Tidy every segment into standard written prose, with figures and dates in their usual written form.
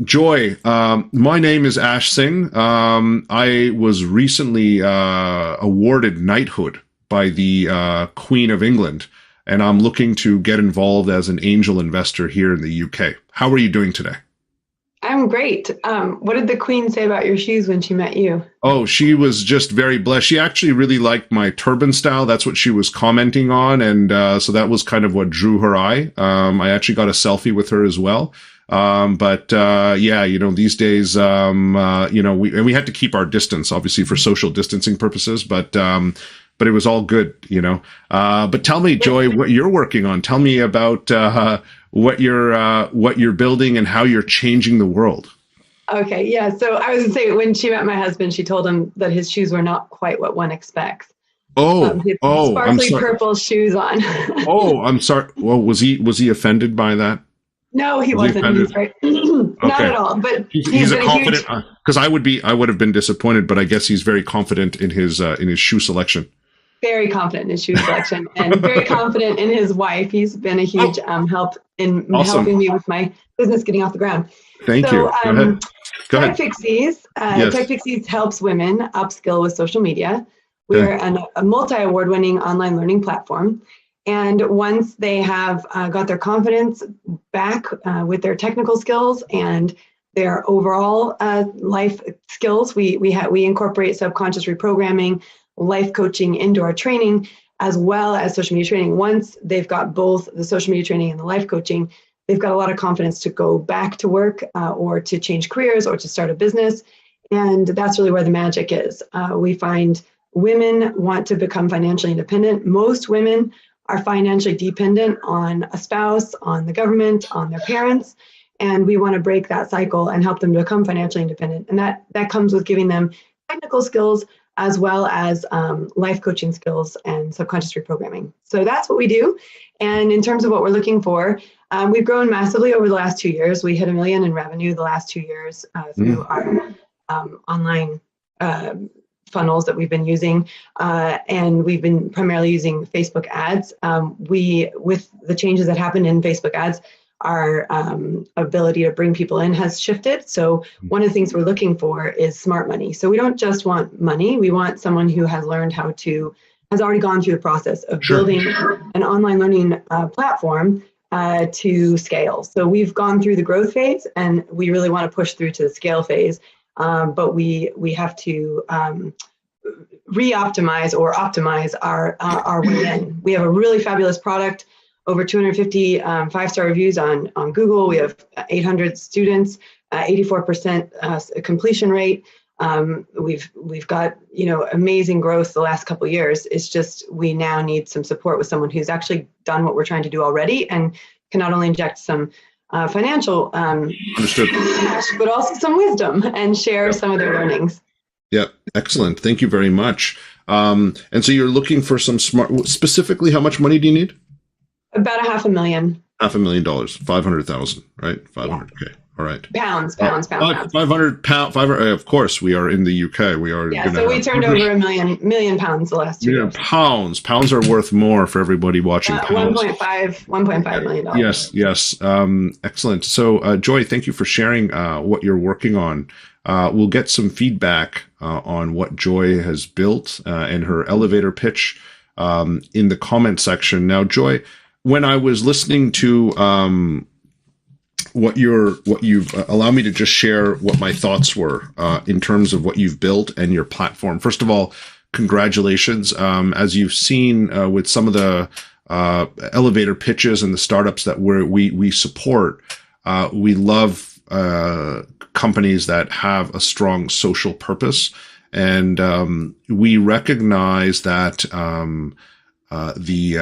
Joy, my name is Ash Singh. I was recently awarded knighthood by the Queen of England, and I'm looking to get involved as an angel investor here in the UK. How are you doing today? I'm great. What did the queen say about your shoes when she met you? Oh, she was just very blessed. She actually really liked my turban style. That's what she was commenting on. And so that was kind of what drew her eye. I actually got a selfie with her as well. Yeah, these days, we had to keep our distance, obviously for social distancing purposes, but it was all good, but tell me, Joy, what you're working on. Tell me about, what you're building and how you're changing the world. Okay, yeah. So I was gonna say, when she met my husband, she told him that his shoes were not quite what one expects. He had I'm sparkly sorry. purple shoes on. Oh, I'm sorry. Well, was he offended by that? No, he Was he wasn't. offended? He's right. Not Okay. at all. But He's he's a been a confident, huge, because I would have been disappointed, but I guess he's very confident in his shoe selection. very confident in his shoe selection and very confident in his wife. He's been a huge help in Awesome. helping me with my business getting off the ground. Thank So, you. Go ahead. Go ahead. TechPixies, Yes. TechPixies helps women upskill with social media. Okay. We're a multi-award-winning online learning platform. And once they have got their confidence back with their technical skills and their overall life skills, we incorporate subconscious reprogramming, life coaching into our training, as well as social media training. Once they've got both the social media training and the life coaching, they've got a lot of confidence to go back to work or to change careers or to start a business. And that's really where the magic is. We find women want to become financially independent. Most women are financially dependent on a spouse, on the government, on their parents. And we want to break that cycle and help them become financially independent. And that comes with giving them technical skills as well as life coaching skills and subconscious reprogramming. So that's what we do. And in terms of what we're looking for, we've grown massively over the last 2 years. We hit $1 million in revenue the last 2 years through our online funnels that we've been using. And we've been primarily using Facebook ads. With the changes that happened in Facebook ads, our ability to bring people in has shifted. So one of the things we're looking for is smart money. So we don't just want money. We want someone who has learned has already gone through the process of building an online learning platform to scale. So we've gone through the growth phase and we really want to push through to the scale phase. But we have to re-optimize or optimize our way in. We have a really fabulous product, over 250 five-star reviews on Google. We have 800 students, 84% completion rate. We've got amazing growth the last couple of years. It's just we now need some support with someone who's actually done what we're trying to do already and can not only inject some financial cash, but also some wisdom and share some of their learnings. Yeah, excellent. Thank you very much. And so you're looking for some smart. Specifically, how much money do you need? About $500,000. $500,000, 500,000, right? 500. Yeah. Okay, all right. Pounds. 500 pound. 500. Of course, we are in the UK. We are. Yeah, so we turned over $1 million pounds the last 2 years. Pounds. Pounds are worth more for everybody watching. Pounds. $1.5 million. Yes. Excellent. So, Joy, thank you for sharing what you're working on. We'll get some feedback on what Joy has built and her elevator pitch in the comment section. Now, Joy, when I was listening to what you've allowed me to just share what my thoughts were in terms of what you've built and your platform. First of all, congratulations. As you've seen with some of the elevator pitches and the startups that we support, we love companies that have a strong social purpose, and we recognize that the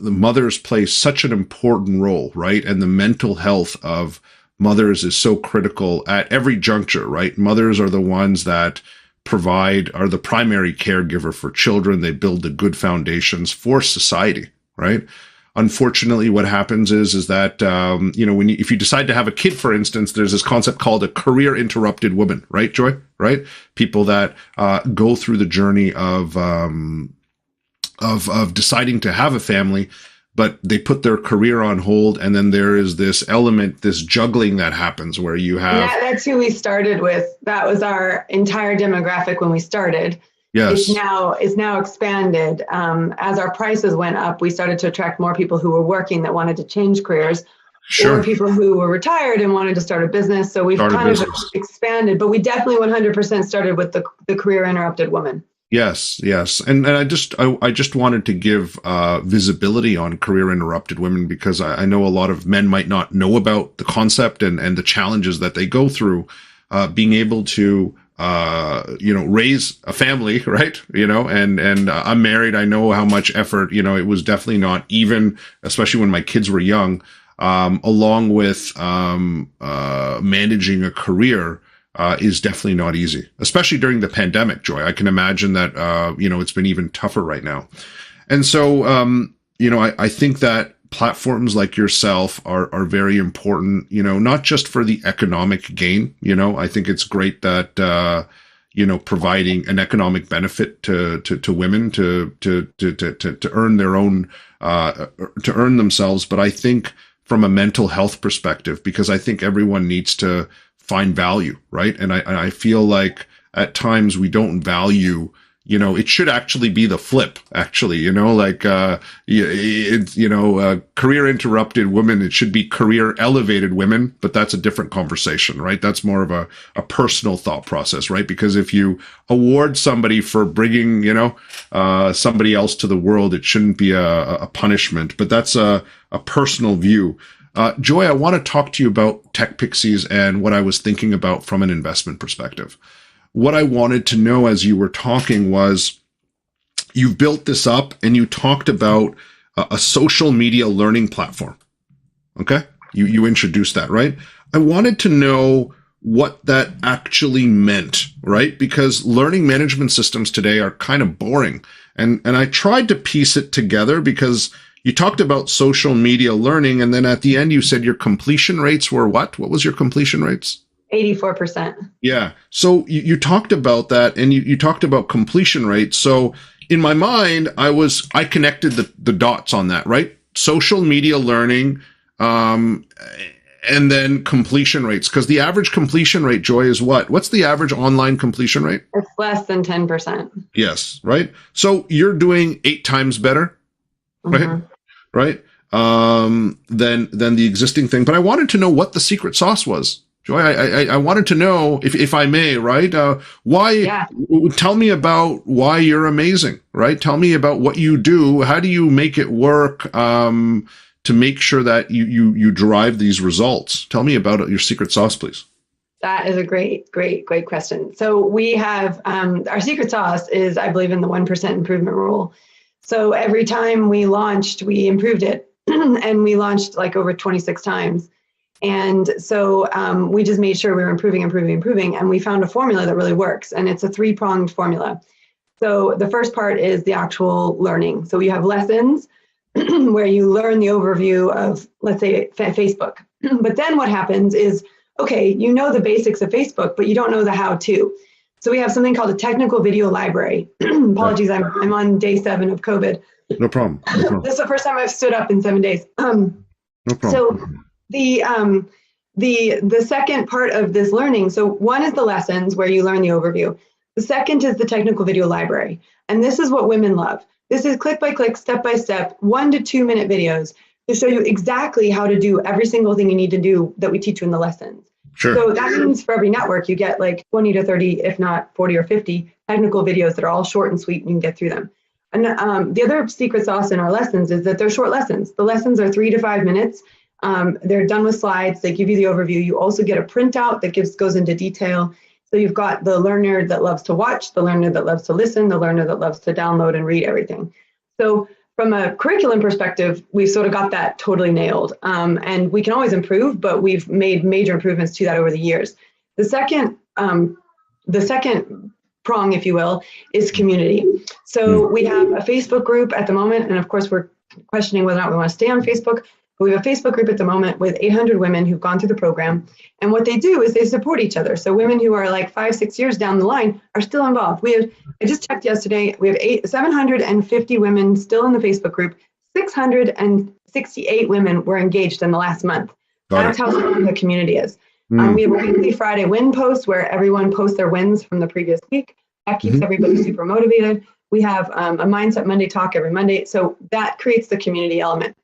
mothers play such an important role, right? And the mental health of mothers is so critical at every juncture, right? Mothers are the ones that are the primary caregiver for children. They build the good foundations for society, right? Unfortunately, what happens is that, if you decide to have a kid, for instance, there's this concept called a career interrupted woman, right, Joy? Right? People that go through the journey of deciding to have a family, but they put their career on hold. And then there is this element, this juggling that happens where you have. Yeah, that's who we started with. That was our entire demographic when we started. Yes. It's now expanded. As our prices went up, we started to attract more people who were working that wanted to change careers, Sure. or people who were retired and wanted to start a business. So we've kind of expanded, but we definitely 100% started with the career interrupted woman. Yes, yes. And I just wanted to give visibility on career interrupted women, because I know a lot of men might not know about the concept and the challenges that they go through, being able to raise a family, right? And I'm married. I know how much effort, it was definitely not even, especially when my kids were young, along with managing a career. Is definitely not easy, especially during the pandemic, Joy. I can imagine that, it's been even tougher right now. And so, I think that platforms like yourself are very important, not just for the economic gain. I think it's great that, providing an economic benefit to women to earn their own, to earn themselves. But I think from a mental health perspective, because I think everyone needs to find value, right? And I feel like at times we don't value, it should actually be the flip, actually, career interrupted women, it should be career elevated women, but that's a different conversation, right? That's more of a personal thought process, right? Because if you award somebody for bringing, somebody else to the world, it shouldn't be a punishment, but that's a personal view. Joy, I want to talk to you about TechPixies and what I was thinking about from an investment perspective. What I wanted to know as you were talking was, you've built this up and you talked about a social media learning platform. Okay? You introduced that, right? I wanted to know what that actually meant, right? Because learning management systems today are kind of boring. And I tried to piece it together, because you talked about social media learning, and then at the end you said your completion rates were what? What was your completion rates? 84%. Yeah. So you talked about that, and you talked about completion rates. So in my mind, I connected the dots on that, right? Social media learning, and then completion rates, because the average completion rate, Joy, is what? What's the average online completion rate? It's less than 10%. Yes. Right. So you're doing 8 times better. Right. Right. Than the existing thing. But I wanted to know what the secret sauce was. Joy, I wanted to know, if I may, right? Why? Yeah. Tell me about why you're amazing, right? Tell me about what you do. How do you make it work, to make sure that you drive these results? Tell me about your secret sauce, please. That is a great question. So we have, our secret sauce is, I believe, in the 1% improvement rule. So every time we launched, we improved it, and we launched like over 26 times. And so we just made sure we were improving, and we found a formula that really works. And it's a 3-pronged formula. So the first part is the actual learning. So you have lessons where you learn the overview of, let's say, Facebook. But then what happens is, okay, you know the basics of Facebook, but you don't know the how-to. So we have something called a technical video library. Apologies, I'm on day 7 of COVID. No problem. No problem. This is the first time I've stood up in 7 days. No problem. So the second part of this learning, so one is the lessons where you learn the overview. The second is the technical video library. And this is what women love. This is click by click, step by step, 1 to 2 minute videos to show you exactly how to do every single thing you need to do that we teach you in the lessons. Sure. So that means for every network, you get like 20 to 30, if not 40 or 50 technical videos that are all short and sweet, and you can get through them. And the other secret sauce in our lessons is that they're short lessons. The lessons are 3 to 5 minutes. They're done with slides. They give you the overview. You also get a printout that goes into detail. So you've got the learner that loves to watch, the learner that loves to listen, the learner that loves to download and read everything. So from a curriculum perspective, we've sort of got that totally nailed. And we can always improve, but we've made major improvements to that over the years. The second prong, if you will, is community. So we have a Facebook group at the moment, and of course we're questioning whether or not we want to stay on Facebook. But we have a Facebook group at the moment with 800 women who've gone through the program. And what they do is they support each other. So women who are like 5-6 years down the line are still involved. I just checked yesterday, we have 750 women still in the Facebook group, 668 women were engaged in the last month. That's how strong the community is. We have a weekly Friday win post where everyone posts their wins from the previous week. That keeps everybody super motivated. We have a Mindset Monday talk every Monday. So that creates the community element.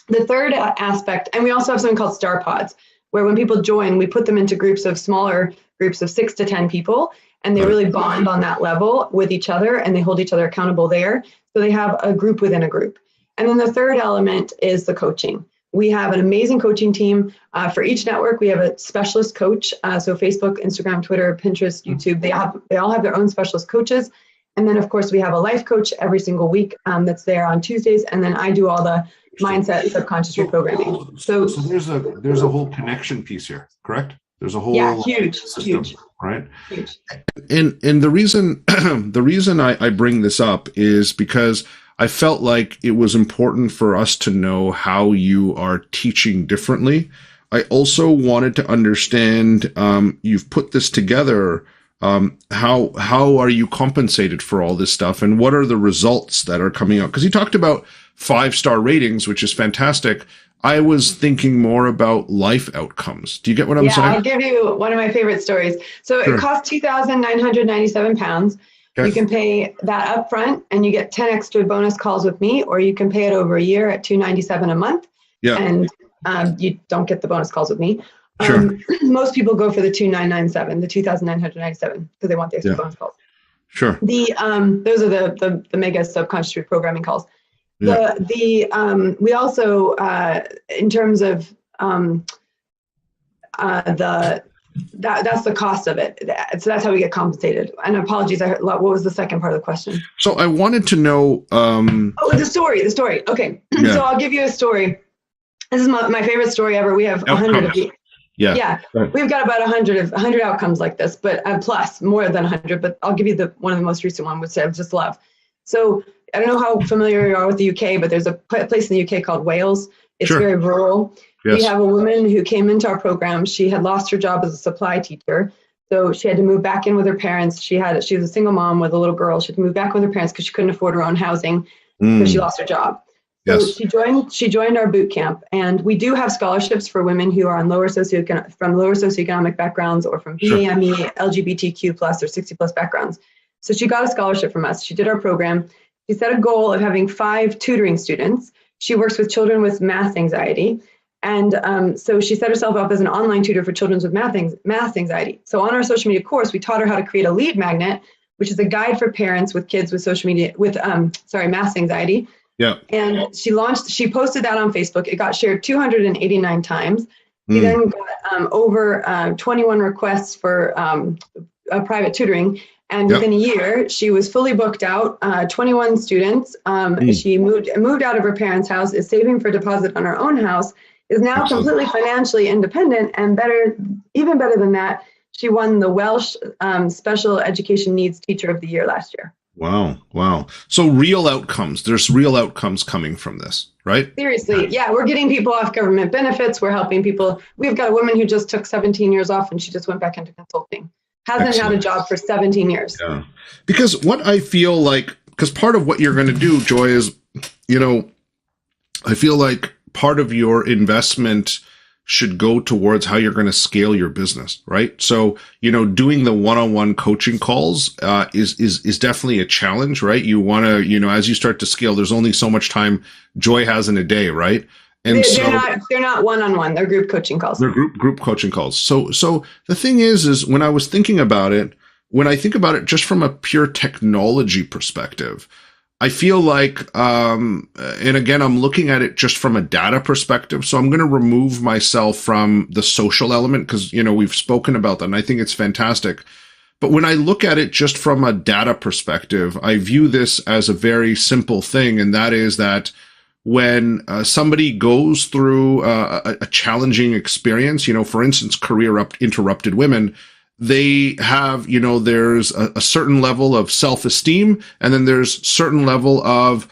The third aspect, and we also have something called Star Pods, where when people join, we put them into smaller groups of 6 to 10 people, and they really bond on that level with each other, and they hold each other accountable there. So they have a group within a group. And then the third element is the coaching. We have an amazing coaching team. For each network, we have a specialist coach. So Facebook, Instagram, Twitter, Pinterest, YouTube, they all have their own specialist coaches. And then, of course, we have a life coach every single week that's there on Tuesdays. And then I do all the mindset subconscious reprogramming. So there's a whole connection piece here, correct? There's a whole huge, system, huge, right? Huge. And the reason I bring this up is because I felt like it was important for us to know how you are teaching differently. I also wanted to understand, you've put this together. How are you compensated for all this stuff, and what are the results that are coming out? Because you talked about 5-star ratings, which is fantastic. I was thinking more about life outcomes. Do you get what I'm saying? I'll give you one of my favorite stories. So It costs £2,997. Okay. You can pay that up front and you get 10 extra bonus calls with me, or you can pay it over a year at $297 a month. Yeah. And you don't get the bonus calls with me. Sure. Most people go for the $2,997, the $2,997, because they want the extra bonus calls. Sure. Those are the mega subconscious reprogramming calls. Yeah. We also, in terms of that's the cost of it. So that's how we get compensated. And apologies, what was the second part of the question? So I wanted to know. The story. Okay. Yeah. So I'll give you a story. This is my favorite story ever. We have 100 of these. Yeah. Right. We've got about 100 outcomes like this, but plus more than 100. But I'll give you one of the most recent one, which I just love. So I don't know how familiar you are with the UK, but there's a place in the UK called Wales. It's very rural. Yes. We have a woman who came into our program. She had lost her job as a supply teacher. So she had to move back in with her parents. She was a single mom with a little girl. She had to move back with her parents because she couldn't afford her own housing because she lost her job. So she joined our boot camp, and we do have scholarships for women who are on lower socioeconomic backgrounds, or from BAME, LGBTQ plus or 60 plus backgrounds. So she got a scholarship from us. She did our program. She set a goal of having 5 tutoring students. She works with children with math anxiety. And so she set herself up as an online tutor for children with math anxiety. So on our social media course, we taught her how to create a lead magnet, which is a guide for parents with kids with math anxiety. Yeah. And she posted that on Facebook. It got shared 289 times. We then got over 21 requests for private tutoring. And within a year, she was fully booked out, 21 students. She moved out of her parents' house, is saving for deposit on her own house, is now completely financially independent, and even better than that, she won the Welsh Special Education Needs Teacher of the Year last year. Wow. So real outcomes. There's real outcomes coming from this, right? Seriously. Yeah, we're getting people off government benefits. We're helping people. We've got a woman who just took 17 years off, and she just went back into consulting. Hasn't had a job for 17 years. Yeah. Because what I feel like, because part of what you're going to do, Joy, is, I feel like part of your investment should go towards how you're going to scale your business, right? So, doing the one-on-one coaching calls is definitely a challenge, right? You want to, as you start to scale, there's only so much time Joy has in a day, right? And they're not one-on-one. They're group coaching calls. They're group coaching calls. So the thing is when I was thinking about it, when I think about it just from a pure technology perspective, I feel like, and again, I'm looking at it just from a data perspective. So I'm going to remove myself from the social element because, we've spoken about that and I think it's fantastic. But when I look at it just from a data perspective, I view this as a very simple thing. And that is that when somebody goes through a challenging experience, for instance, career interrupted women, they have, there's a certain level of self-esteem, and then there's certain level of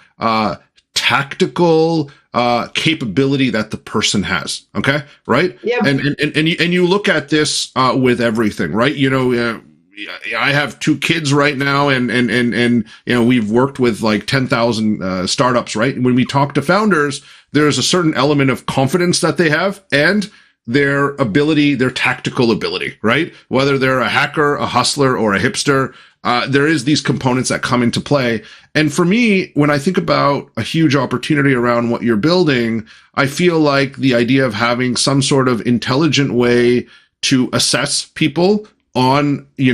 tactical capability that the person has. Okay, right? Yeah. And you look at this with everything, right? I have 2 kids right now, and we've worked with like 10,000 startups, right? When we talk to founders, there's a certain element of confidence that they have and their ability, their tactical ability, right? Whether they're a hacker, a hustler, or a hipster, there is these components that come into play. And for me, when I think about a huge opportunity around what you're building, I feel like the idea of having some sort of intelligent way to assess people on, the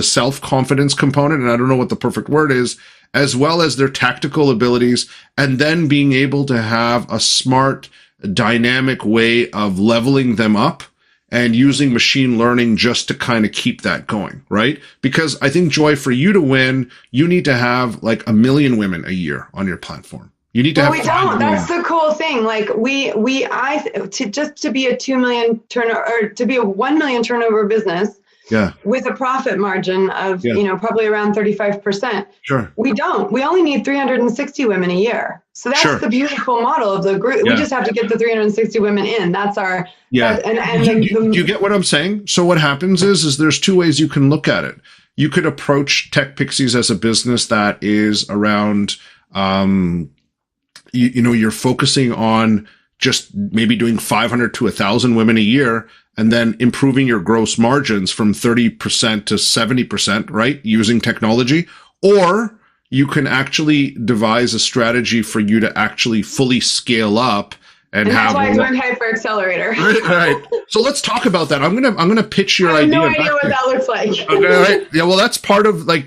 self-confidence component, and I don't know what the perfect word is, as well as their tactical abilities, and then being able to have a smart, dynamic way of leveling them up and using machine learning just to kind of keep that going, right? Because I think, Joy, for you to win, you need to have like 1 million women a year on your platform. You need to have. We don't. That's the cool thing. Like to be a 2 million turnover, or to be a 1 million turnover business, with a profit margin of probably around 35%. Sure. We don't. We only need 360 women a year. So that's the beautiful model of the group. We just have to get the 360 women in. That's our. Yeah. Do you get what I'm saying? So what happens is there's 2 ways you can look at it. You could approach TechPixies as a business that is around. You're focusing on just maybe doing 500 to 1,000 women a year, and then improving your gross margins from 30% to 70%, right? Using technology. Or you can actually devise a strategy for you to actually fully scale up and that's why I joined Hyper Accelerator. Right. So let's talk about that. I'm gonna pitch your idea. I have no idea what that looks like. Okay, right. Yeah, well, that's part of the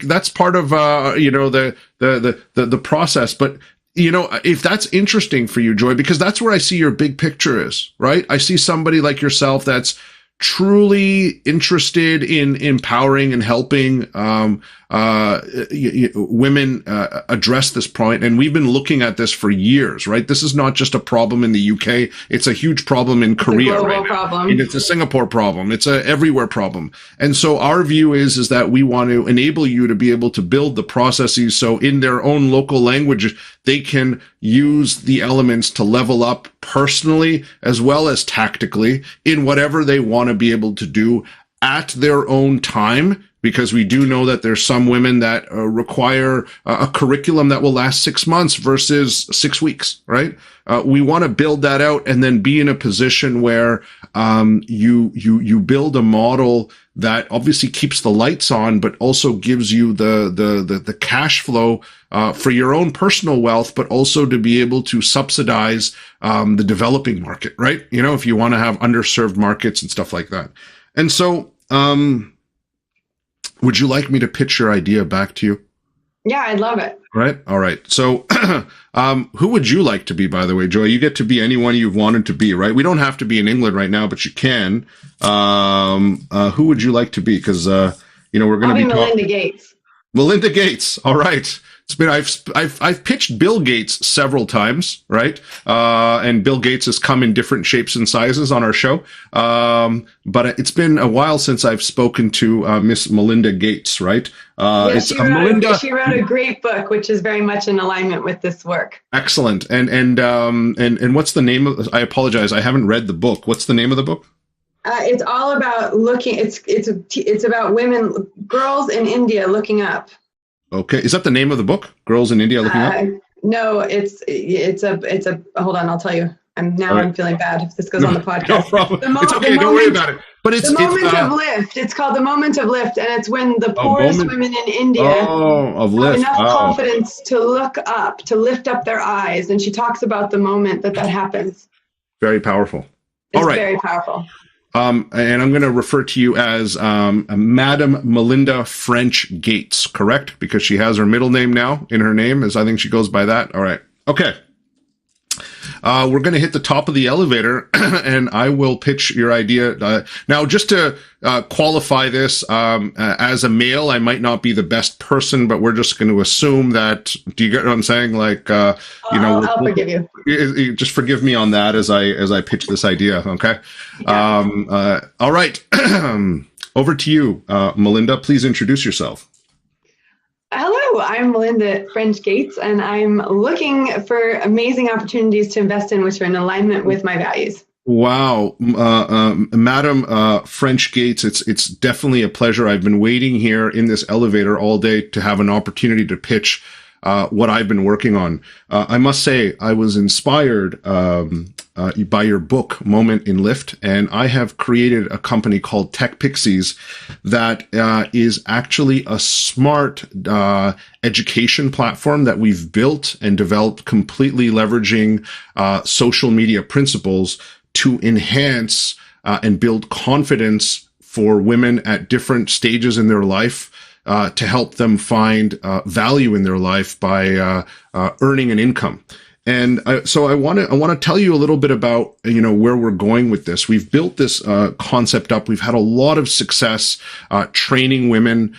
process. But if that's interesting for you, Joy, because that's where I see your big picture is, right? I see somebody like yourself that's truly interested in empowering and helping women address this point. And we've been looking at this for years, right? This is not just a problem in the UK. It's a huge problem in Korea right now. Problem. And it's a Singapore problem. It's a everywhere problem. And so our view is that we want to enable you to be able to build the processes so in their own local language, they can use the elements to level up personally as well as tactically in whatever they want to be able to do at their own time, because we do know that there's some women that require a curriculum that will last 6 months versus 6 weeks, right? We want to build that out and then be in a position where you build a model that obviously keeps the lights on, but also gives you the cash flow for your own personal wealth, but also to be able to subsidize the developing market, right? If you want to have underserved markets and stuff like that. And so, would you like me to pitch your idea back to you? Yeah, I'd love it. Right. All right. So, who would you like to be, by the way, Joy? You get to be anyone you've wanted to be, right? We don't have to be in England right now, but you can. Who would you like to be? Because, we're going to be Melinda Gates. Melinda Gates. All right. I've pitched Bill Gates several times, right? And Bill Gates has come in different shapes and sizes on our show. But it's been a while since I've spoken to Miss Melinda Gates, right? She wrote a great book, which is very much in alignment with this work. Excellent. And what's the name of? I apologize, I haven't read the book. What's the name of the book? It's all about looking. It's about women, girls in India looking up. Okay, is that the name of the book? Girls in India Looking Up? No, it's a. Hold on, I'll tell you. I'm feeling bad if this goes on the podcast. No problem. It's okay. Don't worry about it. But it's the moment of lift. It's called the moment of lift, and it's when the poorest women in India have enough confidence to look up, to lift up their eyes, and she talks about the moment that happens. Very powerful. It's very powerful. And I'm going to refer to you as Madam Melinda French Gates, correct? Because she has her middle name now in her name, as I think she goes by that. All right. Okay. We're going to hit the top of the elevator, and I will pitch your idea. Now, just to qualify this, as a male, I might not be the best person, but we're just going to assume that. Do you get what I'm saying? Like, I'll forgive you. Just forgive me on that as I pitch this idea. Okay. Yeah. All right. Over to you, Melinda. Please introduce yourself. Hello, I'm Melinda French Gates, and I'm looking for amazing opportunities to invest in which are in alignment with my values. Wow, Madam French Gates, it's definitely a pleasure. I've been waiting here in this elevator all day to have an opportunity to pitch what I've been working on. I must say, I was inspired by your book, Moment in Lift, and I have created a company called TechPixies that is actually a smart education platform that we've built and developed completely leveraging social media principles to enhance and build confidence for women at different stages in their life, to help them find value in their life by earning an income. And so I want to tell you a little bit about, where we're going with this. We've built this concept up. We've had a lot of success training women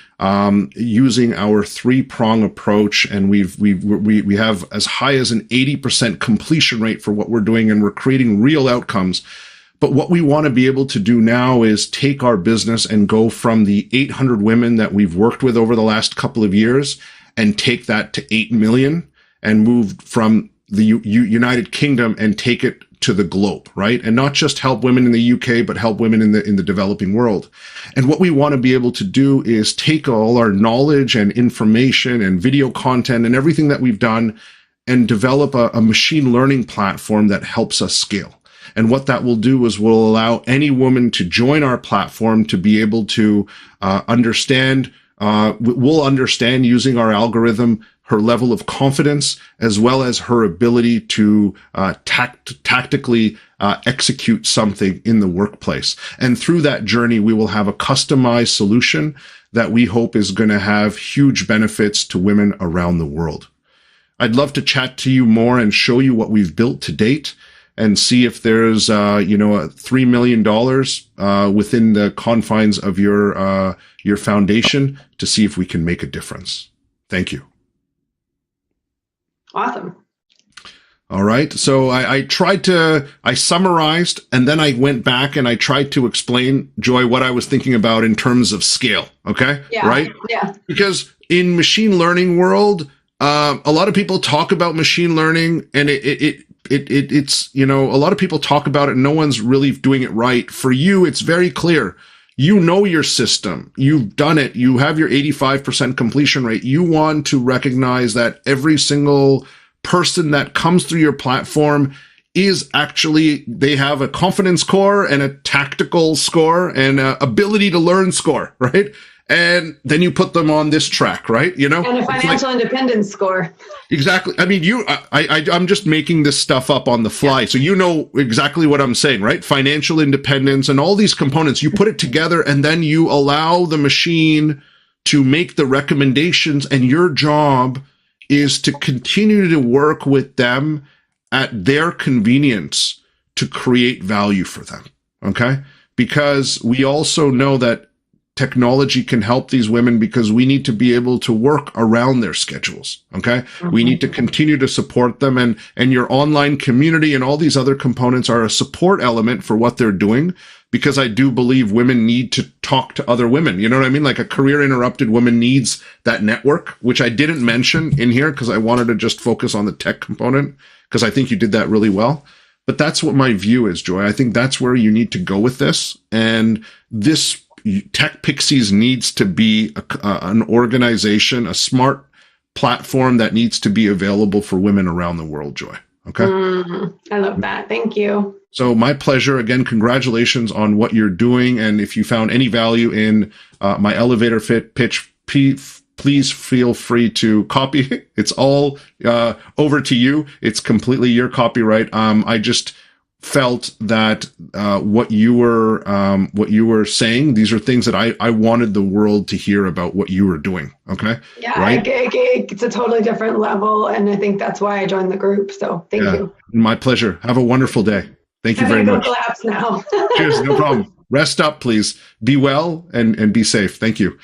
using our 3-prong approach, and we have as high as an 80% completion rate for what we're doing, and we're creating real outcomes. But what we want to be able to do now is take our business and go from the 800 women that we've worked with over the last couple of years and take that to 8 million, and move from the United Kingdom and take it to the globe, right? And not just help women in the UK, but help women in the developing world. And what we want to be able to do is take all our knowledge and information and video content and everything that we've done and develop a machine learning platform that helps us scale. And what that will do is will allow any woman to join our platform to be able to understand, we'll understand using our algorithm her level of confidence, as well as her ability to tactically execute something in the workplace. And through that journey, we will have a customized solution that we hope is going to have huge benefits to women around the world. I'd love to chat to you more and show you what we've built to date, and see if there's, $3 million within the confines of your foundation, to see if we can make a difference. Thank you. Awesome. All right. So I summarized, and then I went back and I tried to explain, Joy, what I was thinking about in terms of scale. Okay. Yeah. Right. Yeah. Because in machine learning world, a lot of people talk about machine learning, and it's, a lot of people talk about it and no one's really doing it right. For you, it's very clear. You know your system. You've done it. You have your 85% completion rate. You want to recognize that every single person that comes through your platform is actually, they have a confidence score and a tactical score and a ability to learn score, right? And then you put them on this track, right? And a financial independence score. Exactly. I mean, I'm just making this stuff up on the fly. Yeah. So you know exactly what I'm saying, right? Financial independence and all these components, you put it together, and then you allow the machine to make the recommendations, and your job is to continue to work with them at their convenience to create value for them. Okay? Because we also know that technology can help these women, because we need to be able to work around their schedules. Okay. Mm-hmm. We need to continue to support them, and your online community and all these other components are a support element for what they're doing, because I do believe women need to talk to other women. You know what I mean? Like a career interrupted woman needs that network, which I didn't mention in here because I wanted to just focus on the tech component, because I think you did that really well. But that's what my view is, Joy. I think that's where you need to go with this. And this TechPixies needs to be an organization, a smart platform that needs to be available for women around the world, Joy. Okay? I love that. Thank you. So my pleasure. Again, congratulations on what you're doing. And if you found any value in my elevator pitch, please feel free to copy. It's all over to you. It's completely your copyright. I just felt that what you were saying, these are things that I wanted the world to hear about what you were doing. Okay. Yeah, right? It's a totally different level, and I think that's why I joined the group. So thank you. My pleasure. Have a wonderful day. Thank you very much. Collapse now. Cheers. No problem. Rest up, please. Be well and be safe. Thank you.